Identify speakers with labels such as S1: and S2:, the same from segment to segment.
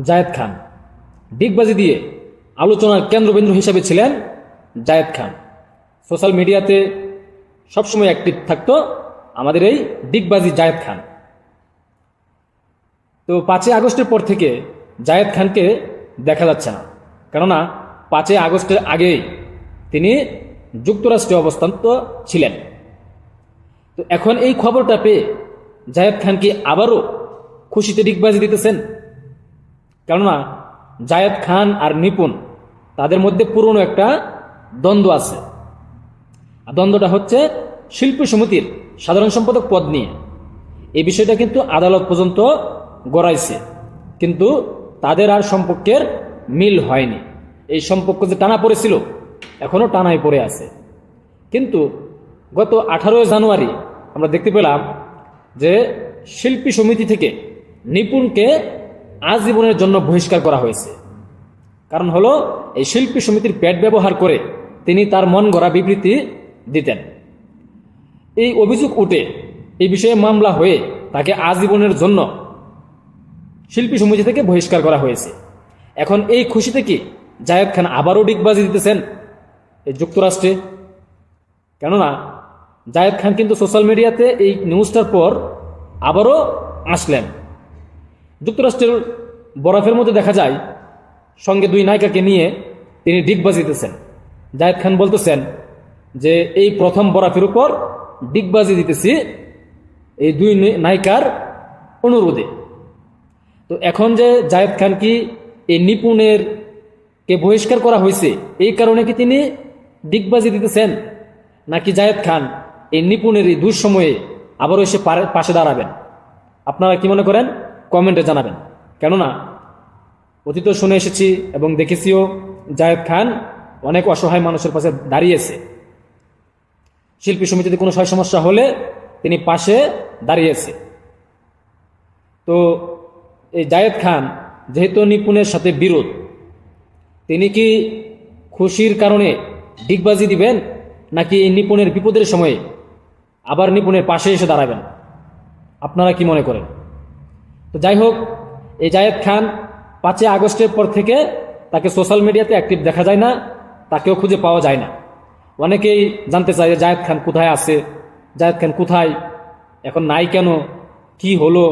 S1: জায়েদ খান। ডিগবাজি দিয়ে আলোচনার কেন্দ্রবিন্দু হিসেবে ছিলেন জায়েদ খান। সোশ্যাল মিডিয়াতে সবসময় অ্যাক্টিভ থাকতো আমাদের এই ডিগবাজি জায়েদ খান। তো 5ই আগস্টের পর থেকে জায়েদ খানকে দেখা যাচ্ছে না, কেননা 5ই আগস্টের আগেই তিনি যুক্তরাষ্ট্রে অবস্থান্ত ছিলেন। তো এখন এই খবরটা পেয়ে জায়েদ খান কি আবারও খুশিতে ডিগবাজি দিতেছেন? কেননা জায়েদ খান আর নিপুণ তাদের মধ্যে পুরনো একটা দ্বন্দ্ব আছে। আর দ্বন্দ্বটা হচ্ছে শিল্পী সমিতির সাধারণ সম্পাদক পদ নিয়ে। এই বিষয়টা কিন্তু আদালত পর্যন্ত গড়াইছে, কিন্তু তাদের আর সম্পর্কের মিল হয়নি। এই সম্পর্ক যে টানা পড়েছিল এখনো টানাই পড়ে আছে। কিন্তু গত 18 জানুয়ারি আমরা দেখতে পেলাম যে শিল্পী সমিতি থেকে নিপুণকে আজীবনের জন্য বহিষ্কার করা হয়েছে। কারণ হলো এই শিল্পী সমিতির পেট ব্যবহার করে তিনি তার মন গড়া বিবৃতি দিতেন। এই অভিযোগ উঠে এই বিষয়ে মামলা হয়ে তাকে আজীবনের জন্য শিল্পী সমিতি থেকে বহিষ্কার করা হয়েছে। এখন এই খুশিতে কি জায়েদ খান আবারও ডিগবাজি দিতেছেন এই যুক্তরাষ্ট্রে? কেননা জায়েদ খান কিন্তু সোশ্যাল মিডিয়াতে এই নিউজটার পর আবারও আসলেন। যুক্তরাষ্ট্রের বরফের মধ্যে দেখা যায় সঙ্গে 2 নায়িকাকে নিয়ে তিনি ডিগবাজি দিতেছেন। জায়েদ খান বলতেছেন যে এই প্রথম বরফের উপর ডিগবাজি দিতেছি এই 2 নায়িকার অনুরোধে। তো এখন যে জায়েদ খান কি এই নিপুণের কে বহিষ্কার করা হয়েছে এই কারণে কি তিনি ডিগবাজি দিতেছেন, নাকি জায়েদ খান এই নিপুণের এই দুঃসময়ে আবারও এসে পাশে দাঁড়াবেন? আপনারা কি মনে করেন কমেন্টে জানাবেন। কেননা অতীত শুনে এসেছি এবং দেখেছিও জায়েদ খান অনেক অসহায় মানুষের পাশে দাঁড়িয়েছে। শিল্পী সমিতিতে কোনো সমস্যা হলে তিনি পাশে দাঁড়িয়েছে। তো এই জায়েদ খান যেহেতু নিপুণের সাথে বিরোধ, তিনি কি খুশির কারণে ডিগবাজি দিবেন, নাকি এই নিপুণের বিপদের সময়ে আবার নিপুণের পাশে এসে দাঁড়াবেন? আপনারা কি মনে করেন? তো যাই হোক, এই জায়েদ খান 5ই আগস্টের পর থেকে তাকে সোশ্যাল মিডিয়াতে অ্যাক্টিভ দেখা যায় না, তাকেও খুঁজে পাওয়া যায় না। অনেকেই জানতে চায় যে জায়েদ খান কোথায় আছে, জায়েদ খান কোথায়, এখন নাই কেন, কি হলো?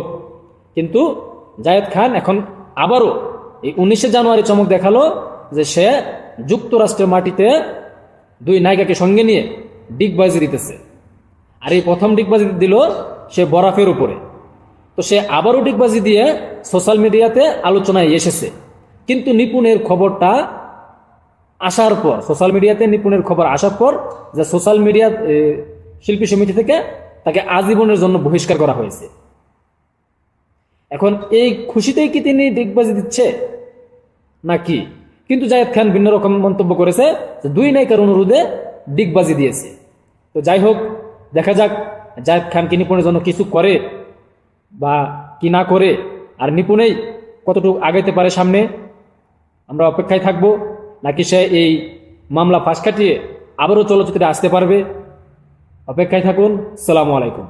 S1: কিন্তু জায়েদ খান এখন আবারও এই 19শে জানুয়ারি চমক দেখালো যে সে যুক্তরাষ্ট্রের মাটিতে 2 নায়িকাকে সঙ্গে নিয়ে ডিগবাজি দিতেছে। আর এই প্রথম ডিগবাজি দিল সে বরফের উপরে। তো সে আবারও ডিগবাজি দিয়ে সোশ্যাল মিডিয়াতে আলোচনায় এসেছে। কিন্তু নিপুণের খবরটা আসার পর, সোশ্যাল মিডিয়াতে নিপুণের খবর আসার পর যে সোশ্যাল মিডিয়া শিল্পী সমিতি থেকে তাকে আজীবনের জন্য বহিষ্কার করা হয়েছে। এখন এই খুশিতেই কি তিনি ডিগবাজি দিচ্ছে নাকি? কিন্তু জায়েদ খান ভিন্ন রকম মন্তব্য করেছে যে 2 নায়িকার অনুরোধে ডিগবাজি দিয়েছে। তো যাই হোক, দেখা যাক জায়েদ খান কি নিপুণের জন্য কিছু করে বা কি না করে, আর নিপুণেই কতটুকু আগাইতে পারে সামনে, আমরা অপেক্ষায় থাকবো। নাকি সে এই মামলা ফাঁস কাটিয়ে আবারও চলচ্চিত্রে আসতে পারবে? অপেক্ষায় থাকুন। আসসালামু আলাইকুম।